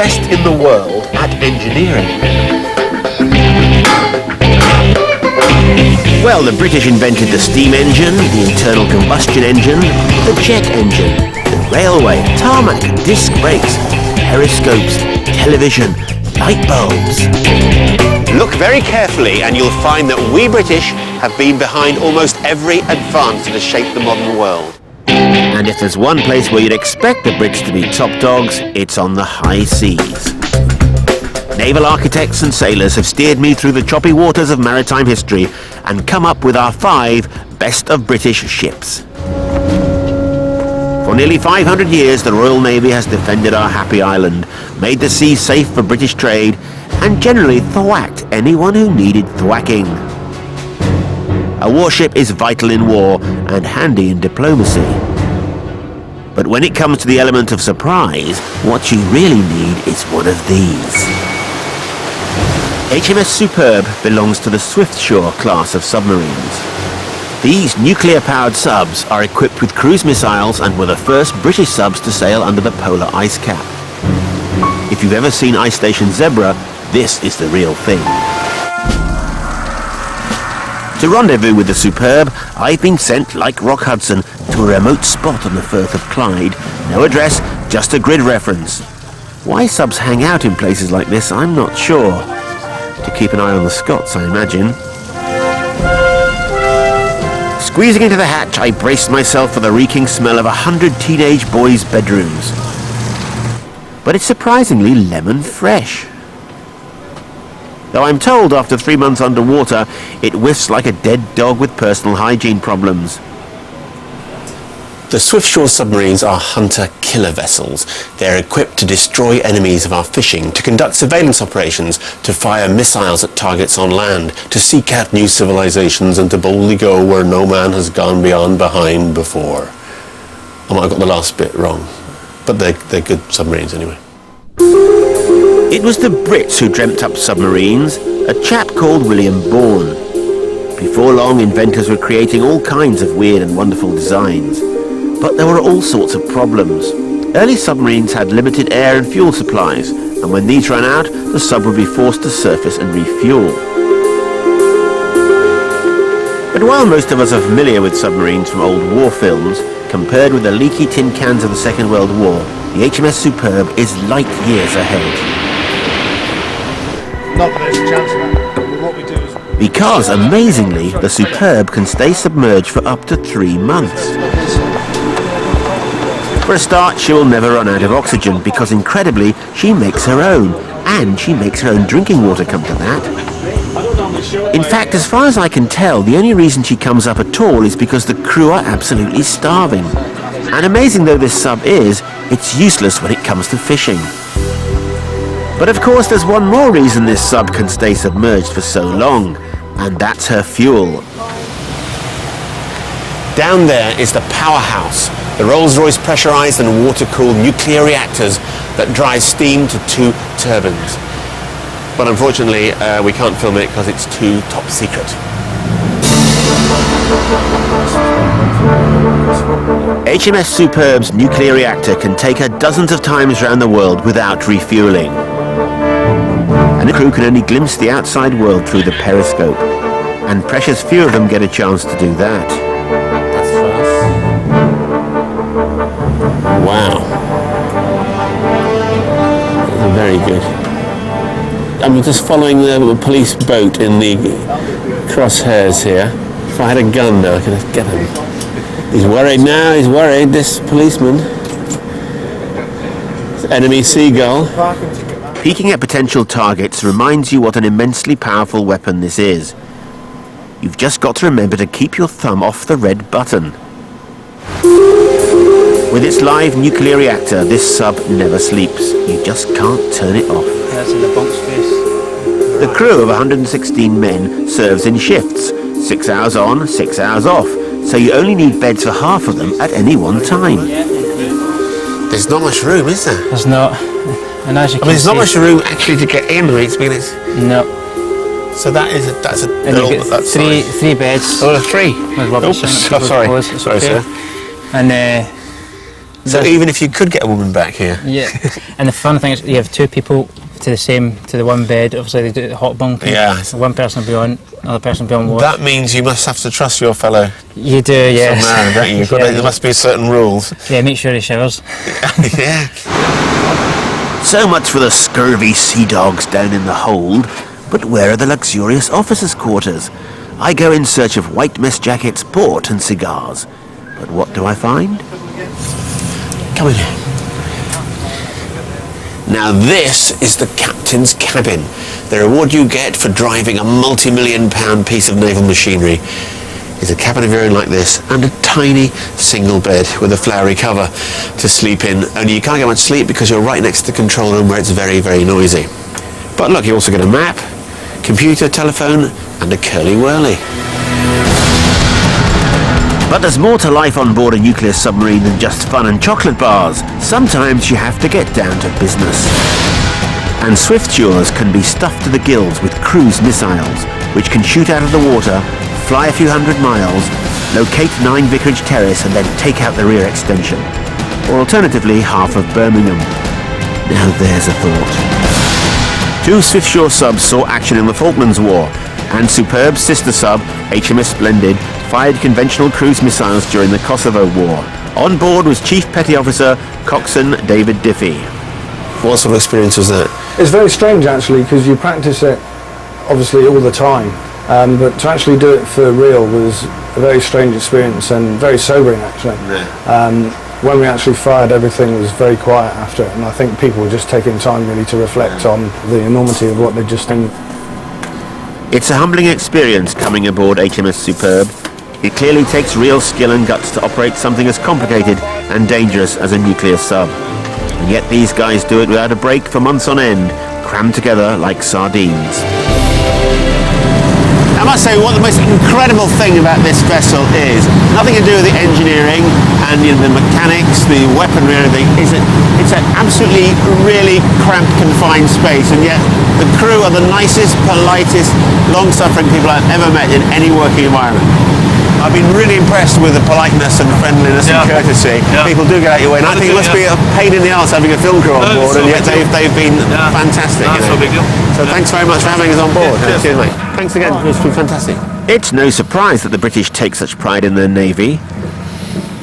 best in the world at engineering? Well, the British invented the steam engine, the internal combustion engine, the jet engine, the railway, tarmac, disc brakes, periscopes, television, light bulbs. Look very carefully and you'll find that we British have been behind almost every advance that has shaped the modern world. And if there's one place where you'd expect the Brits to be top dogs, it's on the high seas. Naval architects and sailors have steered me through the choppy waters of maritime history and come up with our 5 best of British ships. For nearly 500 years, the Royal Navy has defended our happy island, made the seas safe for British trade, and generally thwacked anyone who needed thwacking. A warship is vital in war and handy in diplomacy. But when it comes to the element of surprise, what you really need is one of these. HMS Superb belongs to the Swiftsure class of submarines. These nuclear-powered subs are equipped with cruise missiles and were the first British subs to sail under the polar ice cap. If you've ever seen Ice Station Zebra, this is the real thing. To rendezvous with the Superb, I've been sent, like Rock Hudson, to a remote spot on the Firth of Clyde. No address, just a grid reference. Why subs hang out in places like this, I'm not sure. To keep an eye on the Scots, I imagine. Squeezing into the hatch, I braced myself for the reeking smell of 100 teenage boys' bedrooms. But it's surprisingly lemon fresh. Though I'm told after 3 months underwater, it whiffs like a dead dog with personal hygiene problems. The Swiftsure submarines are hunter-killer vessels. They're equipped to destroy enemies of our fishing, to conduct surveillance operations, to fire missiles at targets on land, to seek out new civilizations and to boldly go where no man has gone beyond behind before. I might have got the last bit wrong, but they're good submarines anyway. It was the Brits who dreamt up submarines, a chap called William Bourne. Before long, inventors were creating all kinds of weird and wonderful designs. But there were all sorts of problems. Early submarines had limited air and fuel supplies, and when these ran out, the sub would be forced to surface and refuel. But while most of us are familiar with submarines from old war films, compared with the leaky tin cans of the Second World War, the HMS Superb is light years ahead. Not that there's a chance of that. What we do is... Because, amazingly, the Superb can stay submerged for up to 3 months. For a start, she will never run out of oxygen because, incredibly, she makes her own. And she makes her own drinking water, come to that. In fact, as far as I can tell, the only reason she comes up at all is because the crew are absolutely starving. And amazing though this sub is, it's useless when it comes to fishing. But of course, there's one more reason this sub can stay submerged for so long, and that's her fuel. Down there is the powerhouse, the Rolls-Royce pressurized and water-cooled nuclear reactors that drive steam to 2 turbines. But unfortunately, we can't film it because it's too top secret. HMS Superb's nuclear reactor can take her dozens of times around the world without refueling. And the crew can only glimpse the outside world through the periscope. And precious few of them get a chance to do that. That's fast. Wow. That's very good. I'm just following the police boat in the crosshairs here. If I had a gun now, I could get him. He's worried now, he's worried, this policeman. Enemy seagull. Peeking at potential targets reminds you what an immensely powerful weapon this is. You've just got to remember to keep your thumb off the red button. With its live nuclear reactor, this sub never sleeps. You just can't turn it off. That's in the bunk space. The crew of 116 men serves in shifts, 6 hours on, 6 hours off, so you only need beds for half of them at any one time. There's not much room, is there? There's not. And as you can there's not much room actually to get in, right? No. So that's a and you get three beds. Oh, 3. Sorry, sir. And So even if you could get a woman back here. Yeah. And the fun thing is you have two people to the one bed. Obviously they do the hot bunking. Yeah. So one person will be on, another person will be on watch. That means you must have to trust your fellow You do, yeah. submariner, don't you? You've got Yeah. there must be certain rules. Yeah, make sure he showers. Yeah. So much for the scurvy sea dogs down in the hold. But where are the luxurious officers' quarters? I go in search of white mess jackets, port and cigars. But what do I find? Come in. Now this is the captain's cabin. The reward you get for driving a multi-million-pound piece of naval machinery is a cabin of your own like this, and a tiny single bed with a flowery cover to sleep in. Only you can't get much sleep because you're right next to the control room where it's very, very noisy. But look, you also get a map, computer, telephone, and a curly-whirly. But there's more to life on board a nuclear submarine than just fun and chocolate bars. Sometimes you have to get down to business. And swift shores can be stuffed to the gills with cruise missiles, which can shoot out of the water, fly a few hundred miles, locate 9 Vicarage Terrace and then take out the rear extension. Or alternatively, half of Birmingham. Now there's a thought. 2 swift shore subs saw action in the Falklands War, and superb sister sub, HMS Splendid, fired conventional cruise missiles during the Kosovo War. On board was Chief Petty Officer Coxswain David Diffie. What sort of experience was that? It's very strange actually, because you practice it obviously all the time, but to actually do it for real was a very strange experience and very sobering actually. Yeah. When we actually fired, everything was very quiet after it, and I think people were just taking time really to reflect on the enormity of what they'd just done. It's a humbling experience coming aboard HMS Superb. It clearly takes real skill and guts to operate something as complicated and dangerous as a nuclear sub. And yet these guys do it without a break for months on end, crammed together like sardines. I must say, what the most incredible thing about this vessel is, nothing to do with the engineering and the mechanics, the weaponry and everything, is that it's an absolutely really cramped, confined space, and yet the crew are the nicest, politest, long-suffering people I've ever met in any working environment. I've been really impressed with the politeness and friendliness and courtesy. People do get out your way, and I think it must be a pain in the arse having a film crew on board, and yet they've been fantastic. That's no big deal. So thanks very much for having us on board. Cheers, mate. Thanks again. It's been fantastic. It's no surprise that the British take such pride in their navy.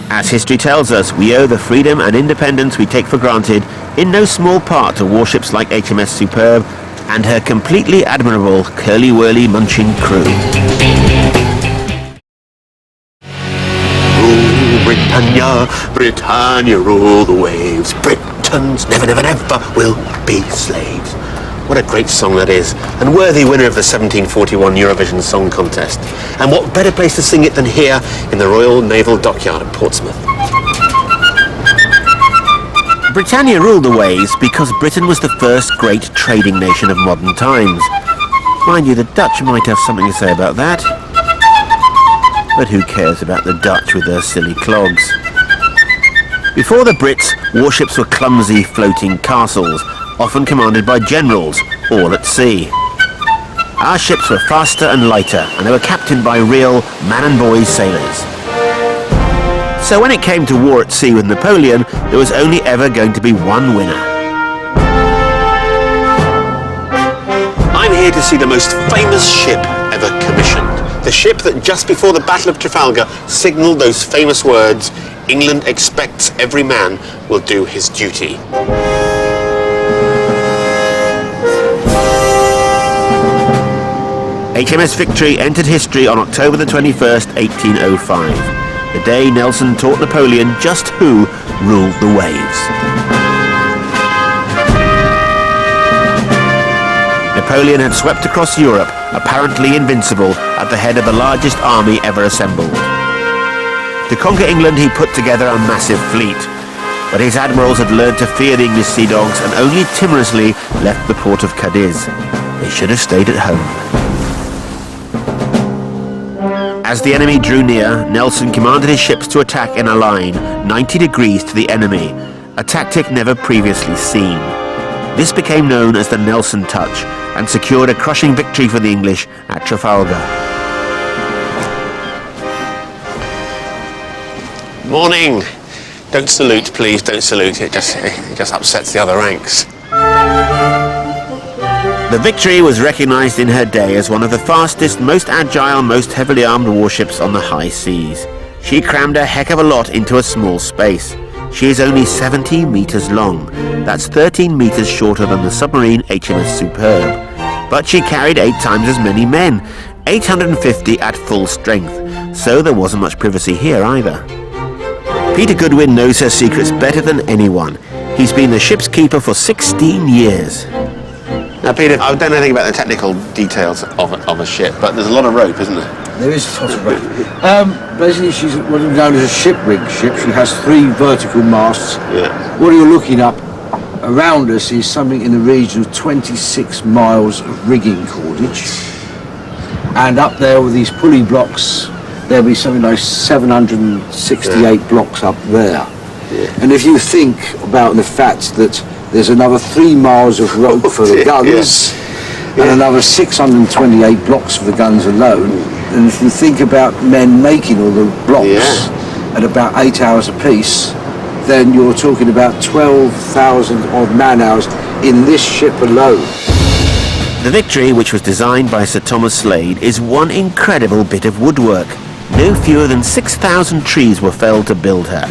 As history tells us, we owe the freedom and independence we take for granted in no small part to warships like HMS Superb and her completely admirable curly-whirly munching crew. Rule Britannia, Britannia, rule the waves. Britons never, never, never will be slaves. What a great song that is, and worthy winner of the 1741 Eurovision Song Contest. And what better place to sing it than here in the Royal Naval Dockyard at Portsmouth. Britannia ruled the waves because Britain was the first great trading nation of modern times. Mind you, the Dutch might have something to say about that. But who cares about the Dutch with their silly clogs? Before the Brits, warships were clumsy floating castles, often commanded by generals, all at sea. Our ships were faster and lighter, and they were captained by real man-and-boy sailors. So when it came to war at sea with Napoleon, there was only ever going to be one winner. I'm here to see the most famous ship ever commissioned. The ship that just before the Battle of Trafalgar signalled those famous words, "England expects every man will do his duty." HMS Victory entered history on October the 21st, 1805, the day Nelson taught Napoleon just who ruled the waves. Napoleon had swept across Europe, apparently invincible, at the head of the largest army ever assembled. To conquer England, he put together a massive fleet, but his admirals had learned to fear the English sea dogs and only timorously left the port of Cadiz. They should have stayed at home. As the enemy drew near, Nelson commanded his ships to attack in a line, 90 degrees to the enemy, a tactic never previously seen. This became known as the Nelson Touch and secured a crushing victory for the English at Trafalgar. Morning. Don't salute, please, don't salute. It just upsets the other ranks. The Victory was recognised in her day as one of the fastest, most agile, most heavily armed warships on the high seas. She crammed a heck of a lot into a small space. She is only 70 metres long. That's 13 metres shorter than the submarine HMS Superb. But she carried 8 times as many men, 850 at full strength, so there wasn't much privacy here either. Peter Goodwin knows her secrets better than anyone. He's been the ship's keeper for 16 years. Now, Peter, I don't know anything about the technical details of a ship, but there's a lot of rope, isn't there? There is a lot of rope. Basically, she's what is known as a ship-rigged ship. She has 3 vertical masts. Yeah. What you're looking up around us is something in the region of 26 miles of rigging cordage. And up there with these pulley blocks, there'll be something like 768 blocks up there. Yeah. And if you think about the fact that there's another 3 miles of rope for the guns, and another 628 blocks for the guns alone. And if you think about men making all the blocks at about 8 hours apiece, then you're talking about 12,000 odd man-hours in this ship alone. The Victory, which was designed by Sir Thomas Slade, is one incredible bit of woodwork. No fewer than 6,000 trees were felled to build her,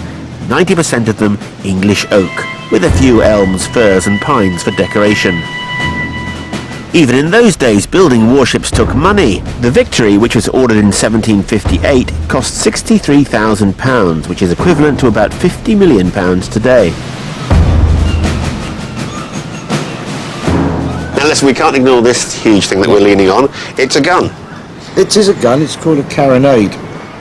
90% of them English oak, with a few elms, firs and pines for decoration. Even in those days, building warships took money. The Victory, which was ordered in 1758, cost £63,000, which is equivalent to about £50 million today. Now listen, we can't ignore this huge thing that we're leaning on. It's a gun. It is a gun. It's called a carronade.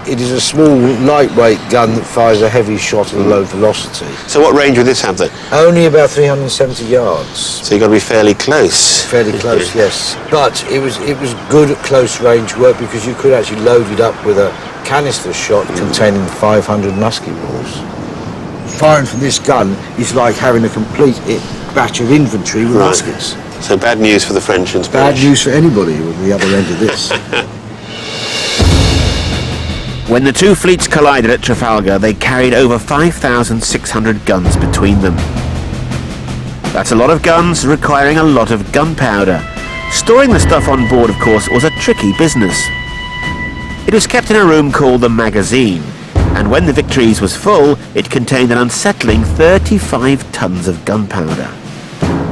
It is a small, lightweight gun that fires a heavy shot at a low velocity. So what range would this have then? Only about 370 yards. So you've got to be fairly close. Fairly close, yes. But it was good at close range work because you could actually load it up with a canister shot containing 500 musket balls. Firing from this gun is like having a complete batch of infantry with muskets. So bad news for the French and Spanish. Bad news for anybody at the other end of this. When the two fleets collided at Trafalgar, they carried over 5,600 guns between them. That's a lot of guns, requiring a lot of gunpowder. Storing the stuff on board, of course, was a tricky business. It was kept in a room called the magazine, and when the Victory's was full, it contained an unsettling 35 tons of gunpowder.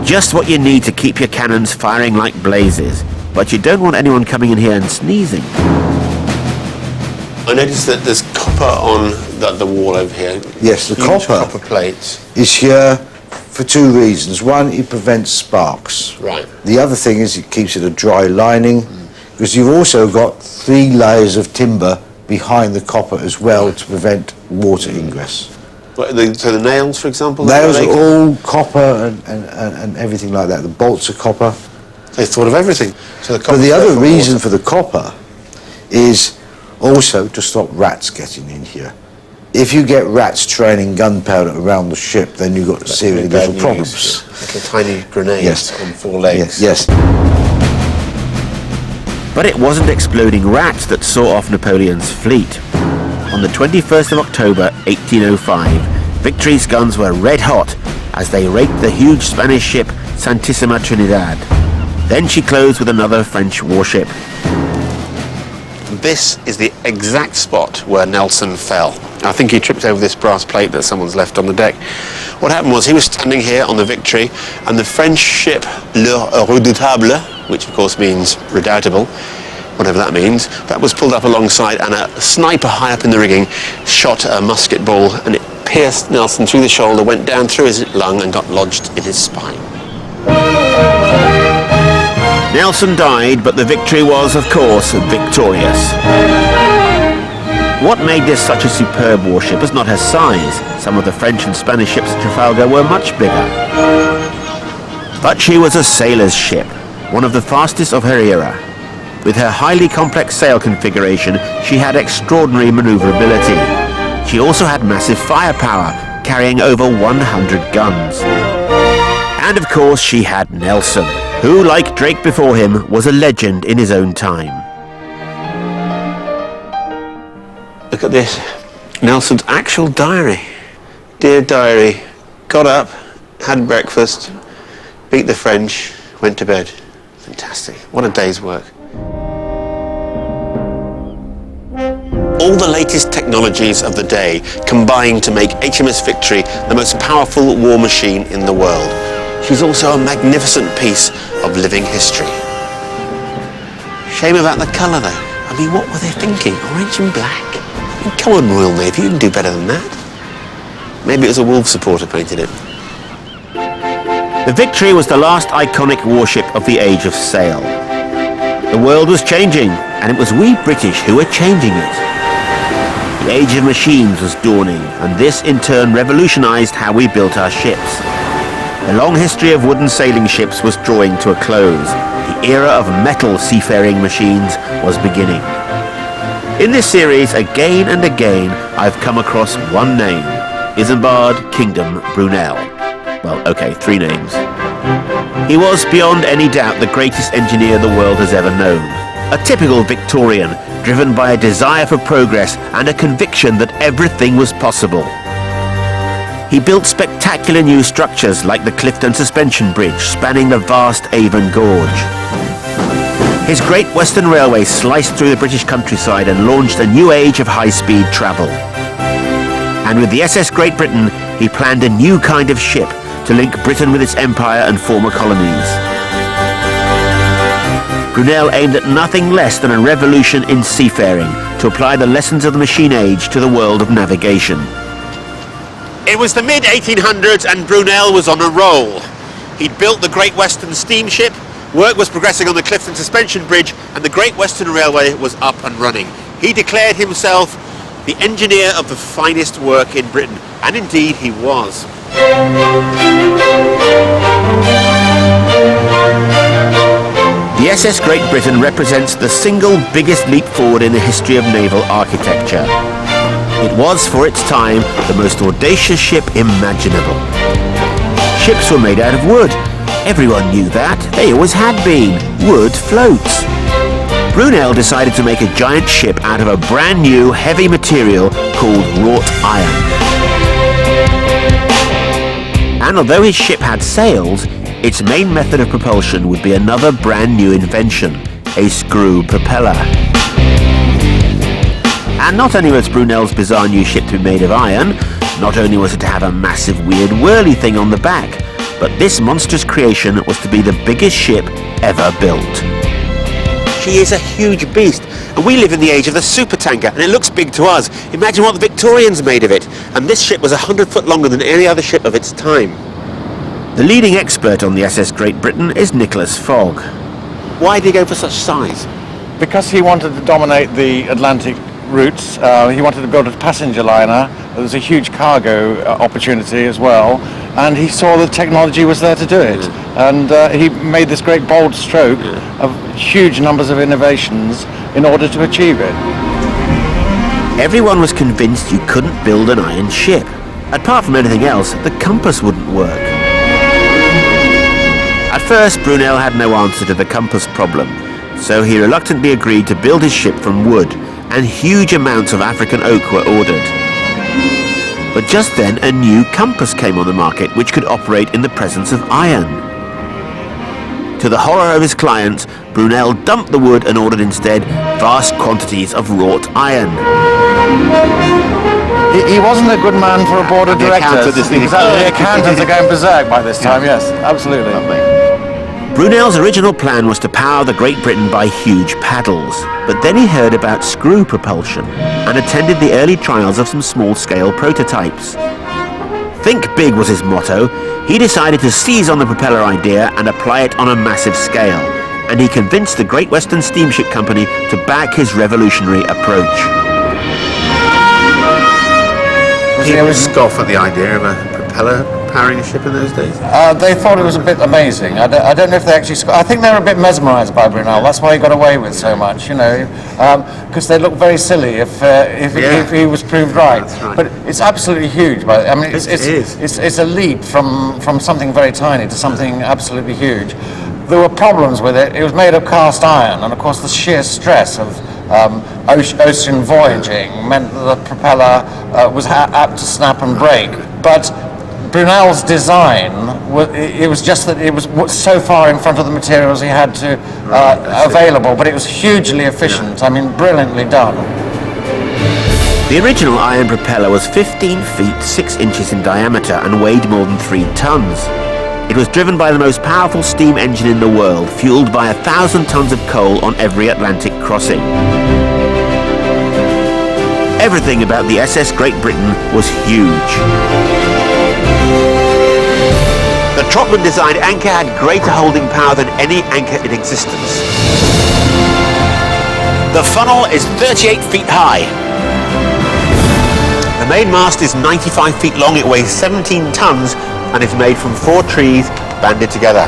Just what you need to keep your cannons firing like blazes, but you don't want anyone coming in here and sneezing. I noticed that there's copper on the wall over here. Yes, the Huge copper plates. is here for 2 reasons. One, it prevents sparks. Right. The other thing is it keeps it a dry lining, because you've also got 3 layers of timber behind the copper as well to prevent water ingress. So the nails, for example? Nails are all copper and everything like that. The bolts are copper. They thought of everything. So the But the other reason for the copper is also to stop rats getting in here. If you get rats training gunpowder around the ship, then you've got serious little problems. Little tiny grenades on 4 legs. Yes. But it wasn't exploding rats that saw off Napoleon's fleet. On the 21st of October 1805, Victory's guns were red hot as they raked the huge Spanish ship Santissima Trinidad. Then she closed with another French warship. This is the exact spot where Nelson fell. I think he tripped over this brass plate that someone's left on the deck. What happened was he was standing here on the Victory, and the French ship Le Redoutable, which of course means redoubtable, whatever that means, that was pulled up alongside, and a sniper high up in the rigging shot a musket ball, and it pierced Nelson through the shoulder, went down through his lung and got lodged in his spine. Nelson died, but the Victory was, of course, victorious. What made this such a superb warship was not her size. Some of the French and Spanish ships at Trafalgar were much bigger. But she was a sailor's ship, one of the fastest of her era. With her highly complex sail configuration, she had extraordinary maneuverability. She also had massive firepower, carrying over 100 guns. And of course she had Nelson, who, like Drake before him, was a legend in his own time. Look at this. Nelson's actual diary. Dear diary, got up, had breakfast, beat the French, went to bed. Fantastic. What a day's work. All the latest technologies of the day combined to make HMS Victory the most powerful war machine in the world. She's also a magnificent piece of living history. Shame about the colour though. I mean, what were they thinking? Orange and black? I mean, come on, Royal Navy, you can do better than that. Maybe it was a Wolves supporter painted it. The Victory was the last iconic warship of the age of sail. The world was changing, and it was we British who were changing it. The age of machines was dawning, and this in turn revolutionised how we built our ships. The long history of wooden sailing ships was drawing to a close. The era of metal seafaring machines was beginning. In this series, again and again, I've come across one name. Isambard Kingdom Brunel. Well, okay, 3 names. He was, beyond any doubt, the greatest engineer the world has ever known. A typical Victorian, driven by a desire for progress and a conviction that everything was possible. He built spectacular new structures like the Clifton Suspension Bridge spanning the vast Avon Gorge. His Great Western Railway sliced through the British countryside and launched a new age of high-speed travel. And with the SS Great Britain, he planned a new kind of ship to link Britain with its empire and former colonies. Brunel aimed at nothing less than a revolution in seafaring to apply the lessons of the machine age to the world of navigation. It was the mid-1800s and Brunel was on a roll. He'd built the Great Western steamship, work was progressing on the Clifton Suspension Bridge, and the Great Western Railway was up and running. He declared himself the engineer of the finest work in Britain, and indeed he was. The SS Great Britain represents the single biggest leap forward in the history of naval architecture. It was, for its time, the most audacious ship imaginable. Ships were made out of wood. Everyone knew that. They always had been. Wood floats. Brunel decided to make a giant ship out of a brand new heavy material called wrought iron. And although his ship had sails, its main method of propulsion would be another brand new invention, a screw propeller. And not only was Brunel's bizarre new ship to be made of iron, not only was it to have a massive weird whirly thing on the back, but this monstrous creation was to be the biggest ship ever built. She is a huge beast, and we live in the age of the supertanker, and it looks big to us. Imagine what the Victorians made of it, and this ship was 100 foot longer than any other ship of its time. The leading expert on the SS Great Britain is Nicholas Fogg. Why did he go for such size? Because he wanted to dominate the Atlantic routes. He wanted to build a passenger liner. There was a huge cargo opportunity as well, and he saw the technology was there to do it. And he made this great bold stroke of huge numbers of innovations in order to achieve it. Everyone was convinced you couldn't build an iron ship. Apart from anything else, the compass wouldn't work. At first, Brunel had no answer to the compass problem, so he reluctantly agreed to build his ship from wood, and huge amounts of African oak were ordered. But just then, a new compass came on the market which could operate in the presence of iron. To the horror of his clients, Brunel dumped the wood and ordered instead vast quantities of wrought iron. He wasn't a good man for a board of directors. Exactly, the accountants are going berserk by this time, yes, absolutely. Brunel's original plan was to power the Great Britain by huge paddles, but then he heard about screw propulsion and attended the early trials of some small-scale prototypes. Think big was his motto. He decided to seize on the propeller idea and apply it on a massive scale, and he convinced the Great Western Steamship Company to back his revolutionary approach. People would scoff at the idea of a propeller powering a ship in those days. They thought it was a bit amazing. I don't know if they actually... I think they were a bit mesmerised by Brunel. That's why he got away with so much, you know, because they look very silly if he was proved right. That's right. But it's absolutely huge. I mean, It is. It's a leap from something very tiny to something absolutely huge. There were problems with it. It was made of cast iron, and of course the sheer stress of ocean voyaging meant that the propeller was apt to snap and break. But Brunel's design, it was just that it was so far in front of the materials he had to available, but it was hugely efficient. I mean, brilliantly done. The original iron propeller was 15 feet 6 inches in diameter and weighed more than 3 tons. It was driven by the most powerful steam engine in the world, fueled by 1,000 tons of coal on every Atlantic crossing. Everything about the SS Great Britain was huge. The Trotman-designed anchor had greater holding power than any anchor in existence. The funnel is 38 feet high. The main mast is 95 feet long, it weighs 17 tons and is made from 4 trees banded together.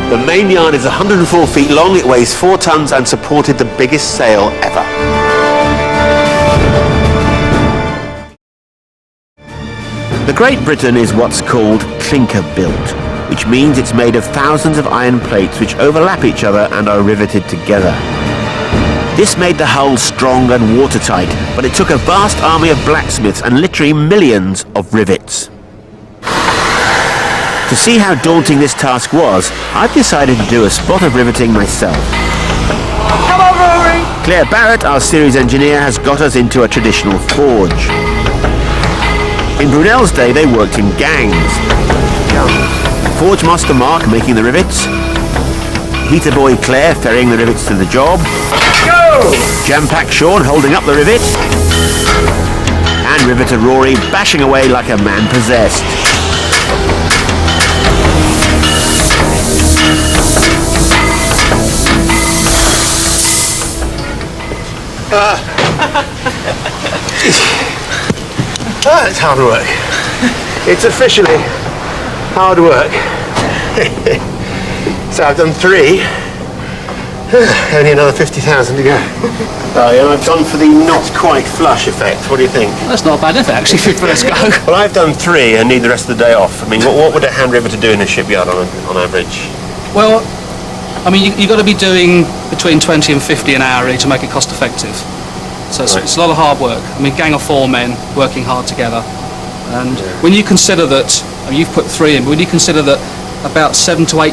The main yard is 104 feet long, it weighs 4 tons and supported the biggest sail ever. The Great Britain is what's called clinker built, which means it's made of thousands of iron plates which overlap each other and are riveted together. This made the hull strong and watertight, but it took a vast army of blacksmiths and literally millions of rivets. To see how daunting this task was, I've decided to do a spot of riveting myself. Come on, Rory! Claire Barrett, our series engineer, has got us into a traditional forge. In Brunel's day, they worked in gangs. Forge master Mark making the rivets, heater boy Claire ferrying the rivets to the job, jam-pack Sean holding up the rivet, and riveter Rory bashing away like a man possessed. It's hard work. It's officially hard work. So I've done 3. Only another 50,000 to go. Oh, yeah, I've gone for the not quite flush effect. What do you think? That's not a bad effort, actually, for your first go. Well, I've done 3 and need the rest of the day off. I mean, what would a hand riveter do in a shipyard on average? Well, I mean, you've got to be doing between 20 and 50 an hour really to make it cost effective. So it's a lot of hard work. I mean, gang of 4 men working hard together. And when you consider that, I mean, you've put 3 in, but when you consider that about 7 to 8%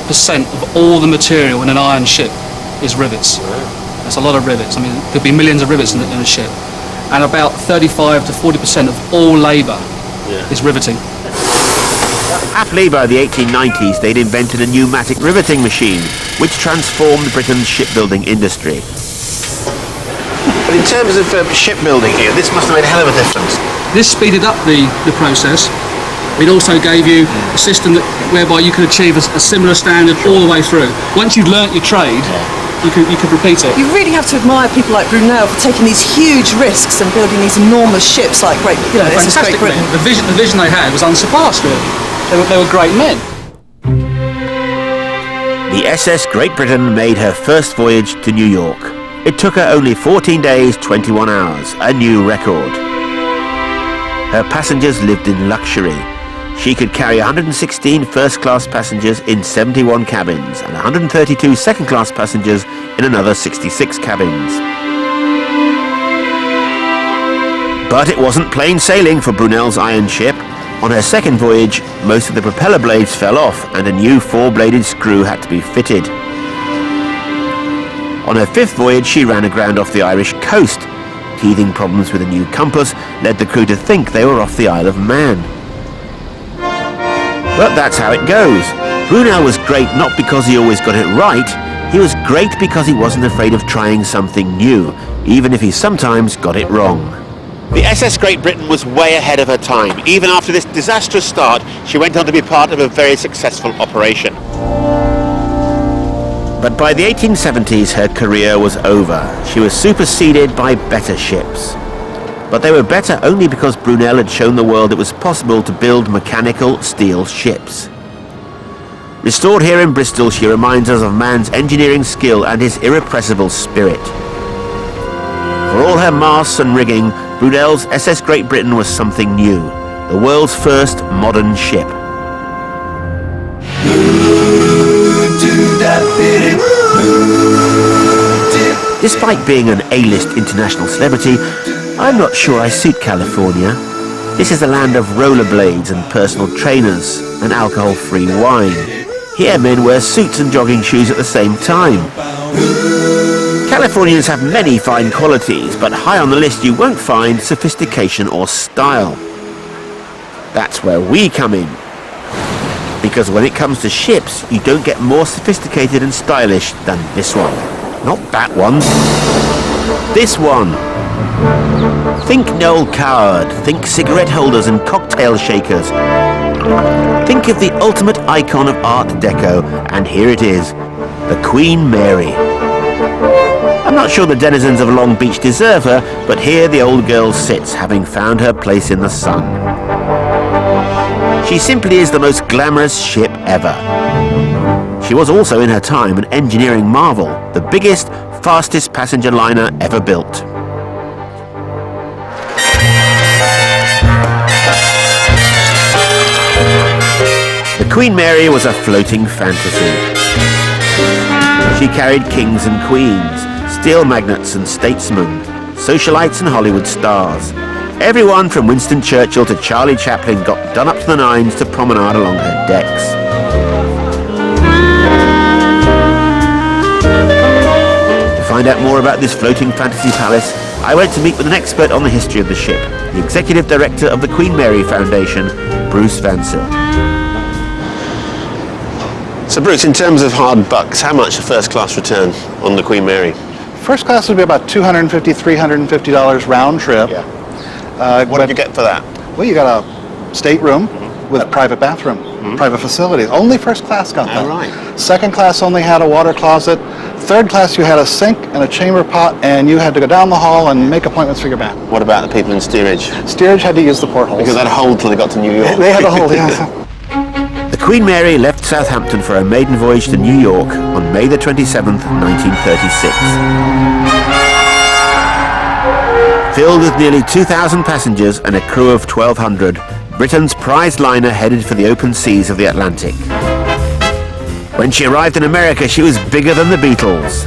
of all the material in an iron ship is rivets. That's a lot of rivets. I mean, there could be millions of rivets in a ship. And about 35 to 40% of all labour is riveting. Happily, by the 1890s, they'd invented a pneumatic riveting machine, which transformed Britain's shipbuilding industry. But in terms of shipbuilding here, this must have made a hell of a difference. This speeded up the process. It also gave you a system whereby you could achieve a similar standard all the way through. Once you've learnt your trade, you could repeat it. You really have to admire people like Brunel for taking these huge risks and building these enormous ships like Great Fantastic Britain. Men. The vision they had was unsurpassed, really. They were great men. The SS Great Britain made her first voyage to New York. It took her only 14 days, 21 hours, a new record. Her passengers lived in luxury. She could carry 116 first-class passengers in 71 cabins and 132 second-class passengers in another 66 cabins. But it wasn't plain sailing for Brunel's iron ship. On her second voyage, most of the propeller blades fell off and a new 4-bladed screw had to be fitted. On her 5th voyage, she ran aground off the Irish coast. Teething problems with a new compass led the crew to think they were off the Isle of Man. But that's how it goes. Brunel was great not because he always got it right, he was great because he wasn't afraid of trying something new, even if he sometimes got it wrong. The SS Great Britain was way ahead of her time. Even after this disastrous start, she went on to be part of a very successful operation. But by the 1870s, her career was over. She was superseded by better ships. But they were better only because Brunel had shown the world it was possible to build mechanical steel ships. Restored here in Bristol, she reminds us of man's engineering skill and his irrepressible spirit. For all her masts and rigging, Brunel's SS Great Britain was something new, the world's first modern ship. Despite being an A-list international celebrity, I'm not sure I suit California. This is a land of rollerblades and personal trainers and alcohol-free wine. Here men wear suits and jogging shoes at the same time. Californians have many fine qualities, but high on the list you won't find sophistication or style. That's where we come in. Because when it comes to ships, you don't get more sophisticated and stylish than this one. Not that one. This one. Think Noel Coward. Think cigarette holders and cocktail shakers. Think of the ultimate icon of Art Deco, and here it is, the Queen Mary. I'm not sure the denizens of Long Beach deserve her, but here the old girl sits, having found her place in the sun. She simply is the most glamorous ship ever. She was also in her time an engineering marvel, the biggest, fastest passenger liner ever built. The Queen Mary was a floating fantasy. She carried kings and queens, steel magnates and statesmen, socialites and Hollywood stars. Everyone from Winston Churchill to Charlie Chaplin got done up to the nines to promenade along her decks. To find out more about this floating fantasy palace, I went to meet with an expert on the history of the ship, the Executive Director of the Queen Mary Foundation, Bruce Van Zyl. So Bruce, in terms of hard bucks, how much a first class return on the Queen Mary? First class would be about $250, $350 round trip. Yeah. What did you get for that? Well, you got a stateroom with a private bathroom, private facilities. Only first class got that. Oh, right. Second class only had a water closet. Third class you had a sink and a chamber pot, and you had to go down the hall and make appointments for your bath. What about the people in steerage? Steerage had to use the portholes. Because they had a hold till they got to New York. They had a hold, yeah. The Queen Mary left Southampton for her maiden voyage to New York on May the 27th, 1936. Filled with nearly 2,000 passengers and a crew of 1,200, Britain's prized liner headed for the open seas of the Atlantic. When she arrived in America, she was bigger than the Beatles.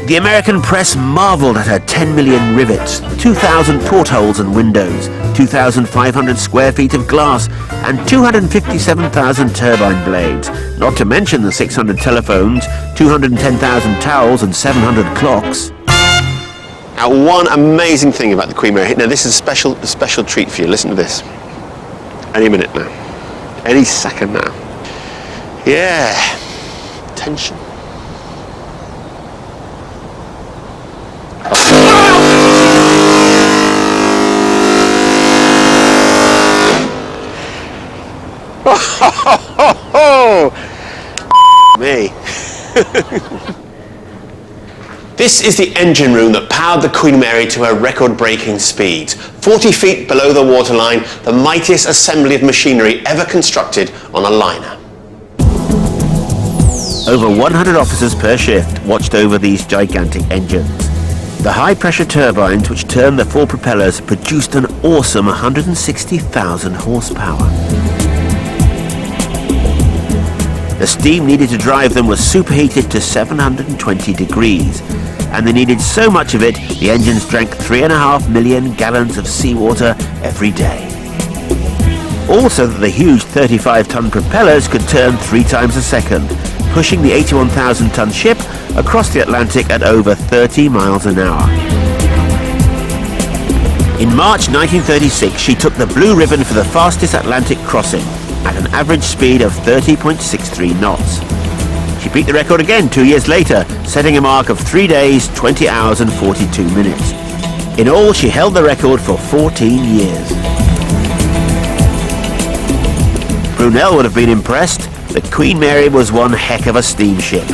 The American press marveled at her 10 million rivets, 2,000 portholes and windows, 2,500 square feet of glass, and 257,000 turbine blades, not to mention the 600 telephones, 210,000 towels, and 700 clocks. Now, one amazing thing about the Queen Mary. Now, this is a special treat for you. Listen to this. Any minute now. Any second now. Yeah. Tension. Me. This is the engine room that powered the Queen Mary to her record-breaking speeds. 40 feet below the waterline, the mightiest assembly of machinery ever constructed on a liner. Over 100 officers per shift watched over these gigantic engines. The high-pressure turbines which turned the four propellers produced an awesome 160,000 horsepower. The steam needed to drive them was superheated to 720 degrees, and they needed so much of it, the engines drank 3.5 million gallons of seawater every day. Also that the huge 35-ton propellers could turn 3 times a second, pushing the 81,000-ton ship across the Atlantic at over 30 miles an hour. In March 1936, she took the blue ribbon for the fastest Atlantic crossing at an average speed of 30.63 knots. She beat the record again 2 years later, setting a mark of 3 days, 20 hours and 42 minutes. In all, she held the record for 14 years. Brunel would have been impressed. The Queen Mary was one heck of a steamship.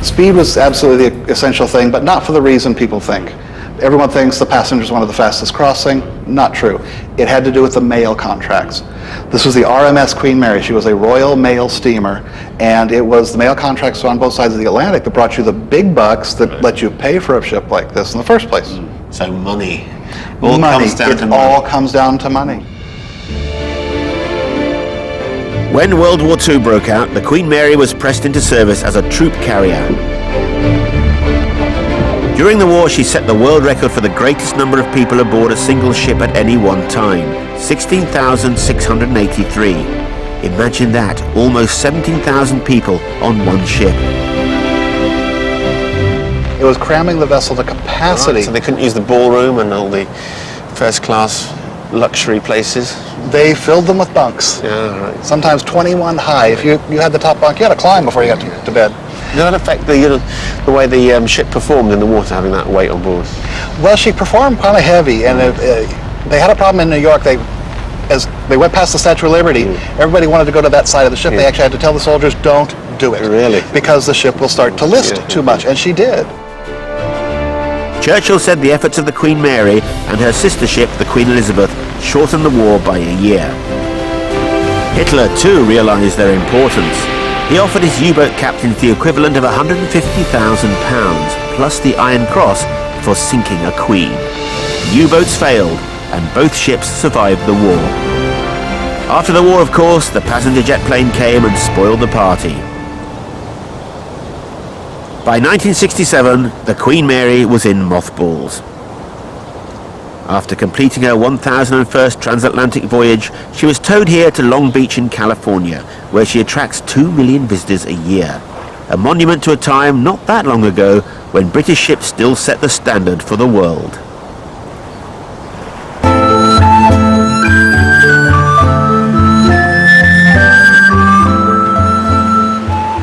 Speed was absolutely the essential thing, but not for the reason people think. Everyone thinks the Passengers wanted the fastest crossing. Not true. It had to do with the mail contracts. This was the RMS Queen Mary. She was a Royal Mail steamer, and it was the mail contracts on both sides of the Atlantic that brought you the big bucks that let you pay for a ship like this in the first place. So money. All comes down to money. When World War II broke out, the Queen Mary was pressed into service as a troop carrier. During the war, she set the world record for the greatest number of people aboard a single ship at any one time, 16,683. Imagine that, almost 17,000 people on one ship. It was cramming the vessel to capacity. Right, so they couldn't use the ballroom and all the first-class luxury places? They filled them with bunks. Yeah, right. Sometimes 21 high. If you had the top bunk, you had to climb before you got to bed. Did that affect the way the ship performed in the water, having that weight on board? Well, she performed kind of heavy, and they had a problem in New York. As they went past the Statue of Liberty, everybody wanted to go to that side of the ship. They actually had to tell the soldiers, don't do it. Really? Because the ship will start to list too much, and she did. Churchill said the efforts of the Queen Mary and her sister ship, the Queen Elizabeth, shortened the war by a year. Hitler too realised their importance. He offered his U-boat captains the equivalent of £150,000 plus the Iron Cross for sinking a queen. U-boats failed and both ships survived the war. After the war, of course, the passenger jet plane came and spoiled the party. By 1967, the Queen Mary was in mothballs. After completing her 1001st transatlantic voyage, she was towed here to Long Beach in California, where she attracts 2 million visitors a year. A monument to a time not that long ago when British ships still set the standard for the world.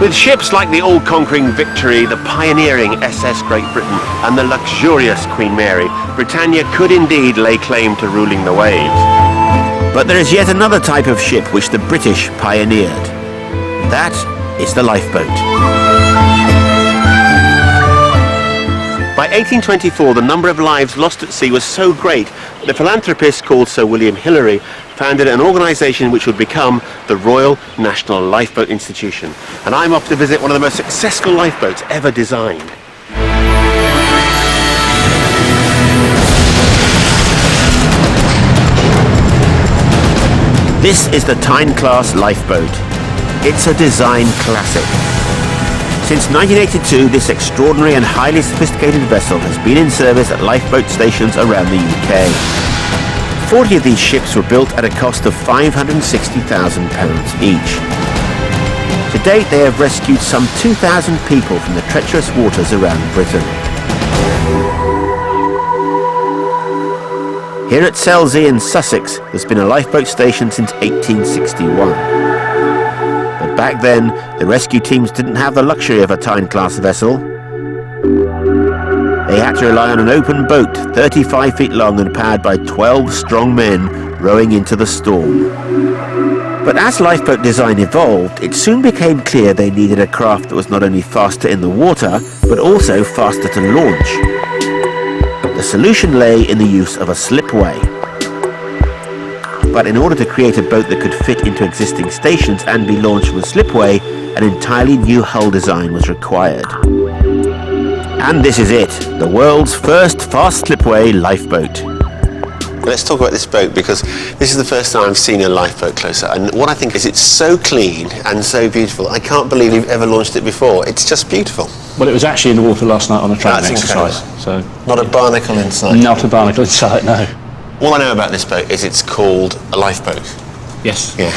With ships like the all-conquering Victory, the pioneering SS Great Britain, and the luxurious Queen Mary, Britannia could indeed lay claim to ruling the waves. But there is yet another type of ship which the British pioneered. That is the lifeboat. By 1824, the number of lives lost at sea was so great that a philanthropist called Sir William Hillary founded an organisation which would become the Royal National Lifeboat Institution. And I'm off to visit one of the most successful lifeboats ever designed. This is the Tyne-class lifeboat. It's a design classic. Since 1982, this extraordinary and highly sophisticated vessel has been in service at lifeboat stations around the UK. 40 of these ships were built at a cost of £560,000 each. To date, they have rescued some 2,000 people from the treacherous waters around Britain. Here at Selsey in Sussex, there's been a lifeboat station since 1861. But back then, the rescue teams didn't have the luxury of a Tyne-class vessel. They had to rely on an open boat, 35 feet long and powered by 12 strong men rowing into the storm. But as lifeboat design evolved, it soon became clear they needed a craft that was not only faster in the water, but also faster to launch. The solution lay in the use of a slipway. But in order to create a boat that could fit into existing stations and be launched with slipway, an entirely new hull design was required. And this is it, the world's first fast slipway lifeboat. Let's talk about this boat, because this is the first time I've seen a lifeboat closer, and what I think is it's so clean and so beautiful. I can't believe you've ever launched it before. It's just beautiful. Well, it was actually in the water last night on a training exercise. So not a barnacle in sight. Not a barnacle in sight, no. All I know about this boat is it's called a lifeboat. Yes. Yeah,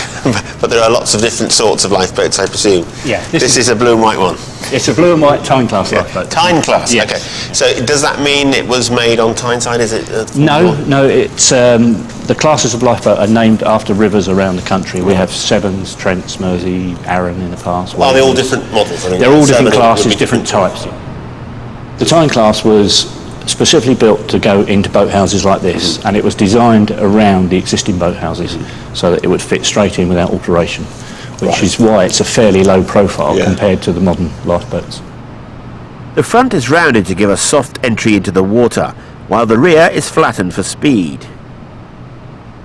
but there are lots of different sorts of lifeboats, I presume. Yeah. This is a blue and white one. It's a blue and white Tyne-class lifeboat. Tyne-class, yes. okay. So does that mean it was made on Tyneside? Is it? No, it's the classes of lifeboat are named after rivers around the country. We have Sevens, Trents, Mersey, Arun in the past. Are they all different models? I mean, they're all different Severn classes, different types. The Tyne-class was specifically built to go into boathouses like this, and it was designed around the existing boathouses so that it would fit straight in without alteration, which is why it's a fairly low profile compared to the modern lifeboats. The front is rounded to give a soft entry into the water, while the rear is flattened for speed.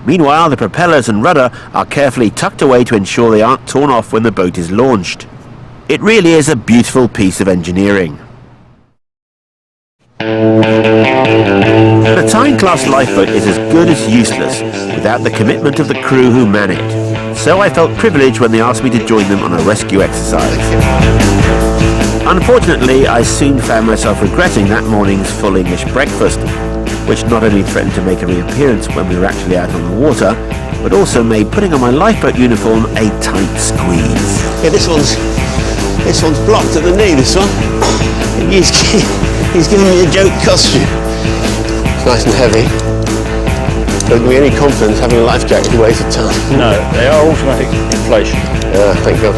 Meanwhile, the propellers and rudder are carefully tucked away to ensure they aren't torn off when the boat is launched. It really is a beautiful piece of engineering. The Tyne-class lifeboat is as good as useless without the commitment of the crew who man it. so I felt privileged when they asked me to join them on a rescue exercise. Unfortunately, I soon found myself regretting that morning's full English breakfast, which not only threatened to make a reappearance when we were actually out on the water, but also made putting on my lifeboat uniform a tight squeeze. Yeah, this one's blocked at the knee, this one. He's giving me a joke costume. It's nice and heavy. Don't give me any confidence having a life jacket weighs a ton. No, they are automatic inflation. Yeah, thank God.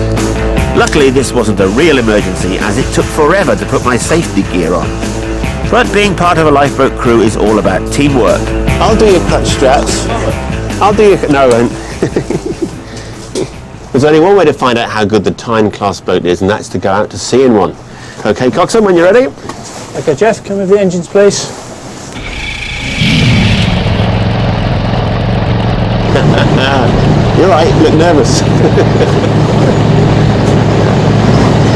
Luckily, this wasn't a real emergency, as it took forever to put my safety gear on. But being part of a lifeboat crew is all about teamwork. I'll do your clutch straps. I'll do your... No, I won't. There's only one way to find out how good the Tyne class boat is, and that's to go out to sea in one. Okay, Coxswain, when you're ready. Okay, Jeff, come with the engines, please. You're right, you look nervous.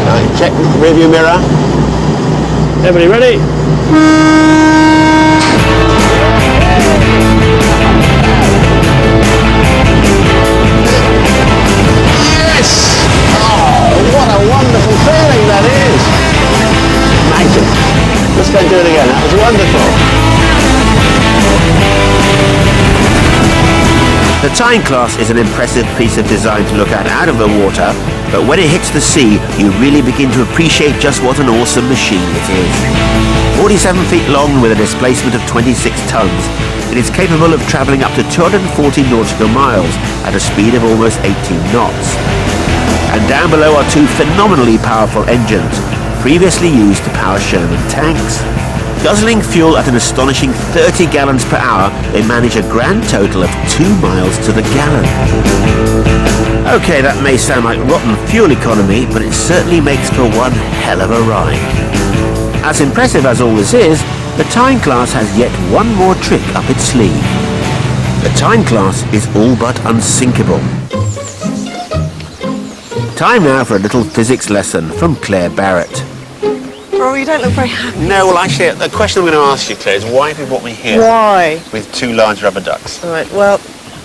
Right, check rearview mirror. Everybody ready? Yes! Oh, what a wonderful feeling that is! Magic. Let's go and do it again. That was wonderful. The Tyne class is an impressive piece of design to look at out of the water, but when it hits the sea, you really begin to appreciate just what an awesome machine it is. 47 feet long with a displacement of 26 tons, it is capable of travelling up to 240 nautical miles at a speed of almost 18 knots. And down below are two phenomenally powerful engines, previously used to power Sherman tanks. Guzzling fuel at an astonishing 30 gallons per hour, they manage a grand total of 2 miles to the gallon. Okay, that may sound like rotten fuel economy, but it certainly makes for one hell of a ride. As impressive as all this is, the Tyne class has yet one more trick up its sleeve. The Tyne class is all but unsinkable. Time now for a little physics lesson from Claire Barrett. Rory, you don't look very happy. No, well, actually, the question I'm going to ask you, Claire, is why have you brought me here? Why? With two large rubber ducks. All right, well,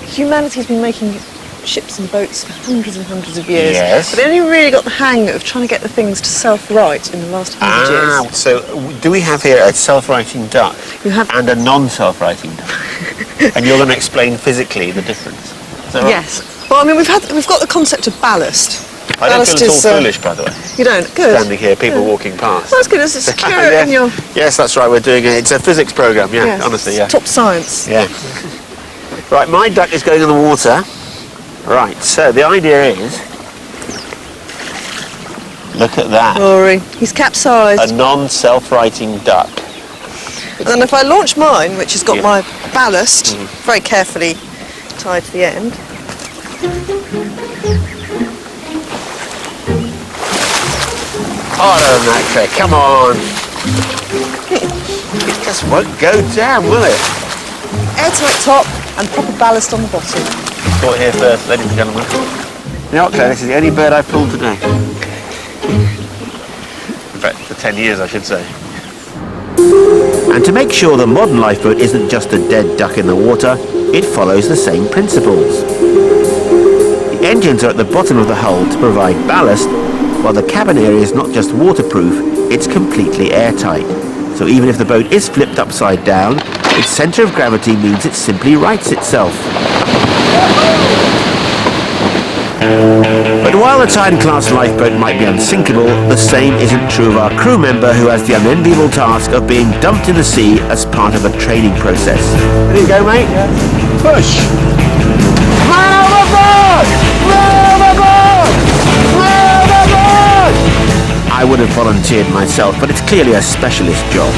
humanity's been making ships and boats for hundreds and hundreds of years. Yes. But they only really got the hang of trying to get the things to self-right in the last 100 years. So do we have here a self-righting duck You have... and a non-self-righting duck? And you're going to explain physically the difference? Is that right? Yes. Well, I mean, we've got the concept of ballast. I don't feel at all foolish, by the way. You don't? Good. Standing here, people walking past. Well, that's good. It's secure Yes. in your... Yes, that's right. We're doing it. It's a physics program. Yeah, Yes, honestly, yeah. Top science. Yeah. Right, my duck is going in the water. Right, so the idea is... Look at that. Rory, he's capsized. A non-self-righting duck. And then if I launch mine, which has got my ballast very carefully tied to the end... Harder than that, Claire. Come on. It just won't go down, will it? Airtight top and proper ballast on the bottom. Caught here first, ladies and gentlemen. You know what, Claire? This is the only bird I've pulled today. In fact, for 10 years, I should say. And to make sure the modern lifeboat isn't just a dead duck in the water, it follows the same principles. The engines are at the bottom of the hull to provide ballast, while the cabin area is not just waterproof, it's completely airtight. So even if the boat is flipped upside down, its centre of gravity means it simply rights itself. But while the Tyne class lifeboat might be unsinkable, the same isn't true of our crew member who has the unenviable task of being dumped in the sea as part of a training process. There you go, mate. Yeah. Push. Man overboard! Man overboard! Man overboard! I would have volunteered myself, but it's clearly a specialist job.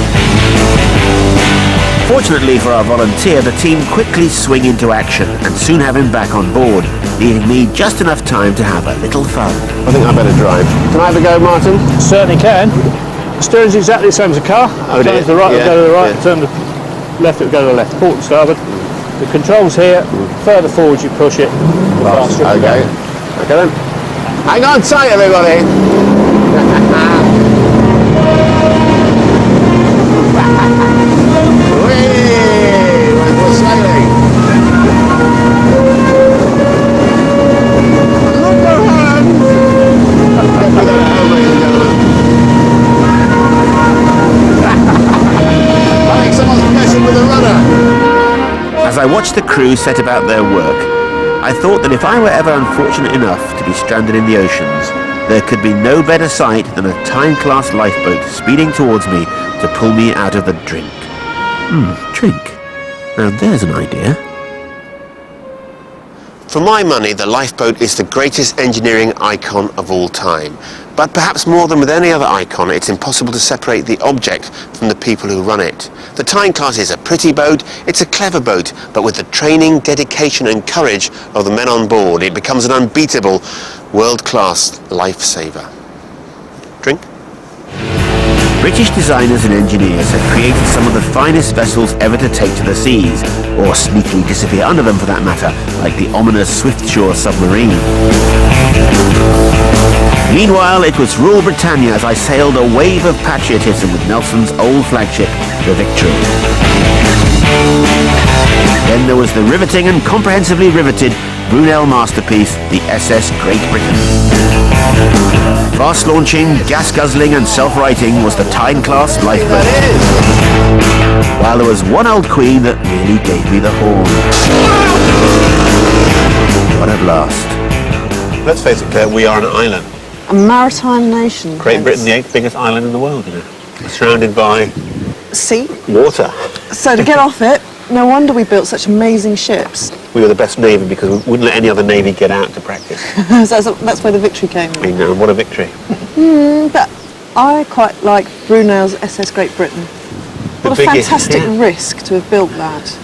Fortunately for our volunteer, the team quickly swing into action and soon have him back on board, leaving me just enough time to have a little fun. I think I better drive. Can I have a go, Martin? Certainly can. The steering's exactly the same as a car. Oh, turn to the right, it'll go to the right. Turn to the left, it'll go to the left. Port and starboard. The controls here. Further forward you push it, the faster it will go. Okay then. Hang on tight, everybody. Whee! Right, we're sailing. I watched the crew set about their work, I thought that if I were ever unfortunate enough to be stranded in the oceans, there could be no better sight than a time-class lifeboat speeding towards me to pull me out of the drink. Drink. Now there's an idea. For my money, the lifeboat is the greatest engineering icon of all time. But perhaps more than with any other icon, it's impossible to separate the object from the people who run it. The Tyne class is a pretty boat, it's a clever boat, but with the training, dedication and courage of the men on board, it becomes an unbeatable, world-class lifesaver. Drink? British designers and engineers have created some of the finest vessels ever to take to the seas, or sneakily disappear under them for that matter, like the ominous Swiftshore submarine. Meanwhile, it was Rule Britannia as I sailed a wave of patriotism with Nelson's old flagship, the Victory. Then there was the riveting and comprehensively riveted Brunel masterpiece, the SS Great Britain. Fast-launching, gas-guzzling and self-righting was the Tyne-class lifeboat. While there was one old queen that really gave me the horn. What a blast. Let's face it, Claire, we are an island. A maritime nation. Great Britain, the 8th biggest island in the world, you know. Surrounded by sea. Water. So to get off it, no wonder we built such amazing ships. We were the best navy because we wouldn't let any other navy get out to practice. So that's where the Victory came in. I mean, what a victory. But I quite like Brunel's SS Great Britain. What a fantastic risk to have built that.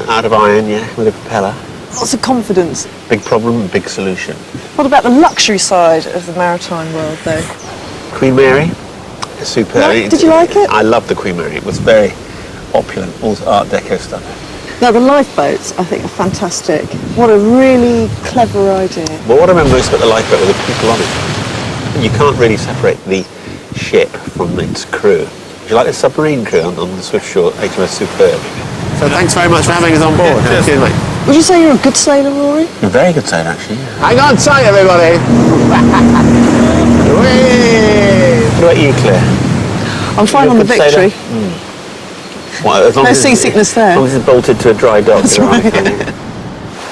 Out of iron, yeah, with a propeller. Lots of confidence. Big problem, big solution. What about the luxury side of the maritime world, though? Queen Mary, superb. Yeah, did you like it? I loved the Queen Mary. It was very opulent, all Art Deco stuff. Now, the lifeboats, I think, are fantastic. What a really clever idea. Well, what I remember most about the lifeboat were the people on it. You can't really separate the ship from its crew. Do you like the submarine crew on the Swiftshore HMS Superb? So thanks very much for having us on board. Cheers, mate. Would you say you're a good sailor, Rory? A very good sailor, actually. Hang on tight, everybody. What about you, Claire? I'm fine on the Victory. Well, as long No as seasickness there. As long as it's bolted to a dry dock. That's right.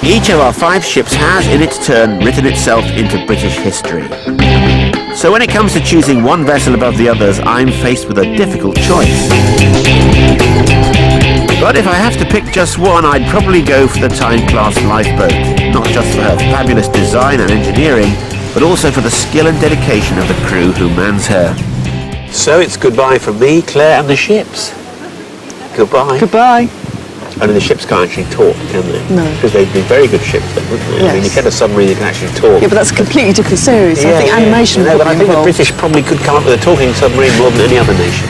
Each of our 5 ships has, in its turn, written itself into British history. So when it comes to choosing one vessel above the others, I'm faced with a difficult choice. But if I have to pick just one, I'd probably go for the Tyne-class lifeboat, not just for her fabulous design and engineering, but also for the skill and dedication of the crew who mans her. So it's goodbye from me, Claire, and the ships. Goodbye. Goodbye. Only the ships can't actually talk, can they? No. Because they'd be very good ships then, wouldn't they? Yes. I mean, you get a submarine that can actually talk. Yeah, but that's a completely different series. So I think animation but would I be think the involved. British probably could come up with a talking submarine more than any other nation.